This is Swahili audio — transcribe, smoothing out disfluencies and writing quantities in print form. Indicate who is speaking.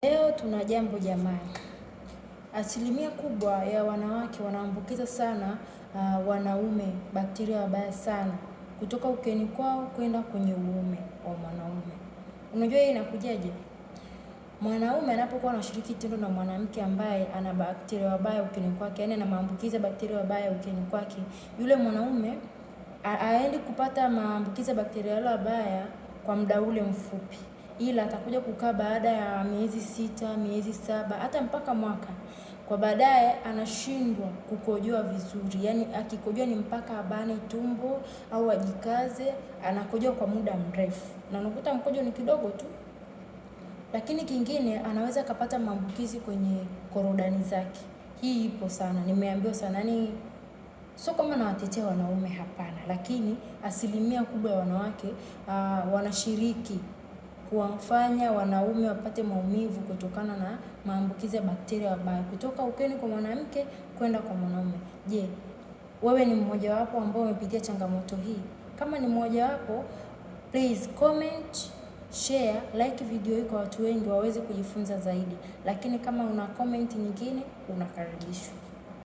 Speaker 1: Leo tuna jambo jamani. Asilimia kubwa ya wanawake wanaambukiza sana wanaume bakteria wabaya sana kutoka ukeni kwao kwenda kwenye uume wa mwanaume. Unajua hii inakujaje? Mwanaume anapokuwa anashiriki tendo na mwanamke ambaye ana bakteria wabaya ukeni kwake, yani ana maambukizi ya bakteria wabaya ukeni kwake, yule mwanaume aendi kupata maambukizi ya bakteria wale wabaya kwa muda ule mfupi, ila atakuja kukaa baada ya miezi 6, miezi 7, hata mpaka mwaka. Kwa baadaye anashindwa kukojoa vizuri, yani akikojoa ni mpaka abane tumbo au ajikaze, anakojoa kwa muda mrefu na unakuta mkojo ni kidogo tu. Lakini kingine, anaweza kapata maambukizi kwenye korodani zake. Hii ipo sana, nimeambiwa sana. Yaani sio kama nawatetea wanaume, hapana, lakini asilimia kubwa ya wanawake wanashiriki kuwafanya wanaume wapate maumivu kutokana na maambukizi ya bakteria wabaya kutoka ukeni kwa mwanamke kwenda kwa mwanaume. Je, wewe ni mmoja wapo ambao umepitia changamoto hii? Kama ni mmoja wapo, please comment, share, like video hii kwa watu wengi waweze kujifunza zaidi. Lakini kama una comment nyingine, unakaribishwa.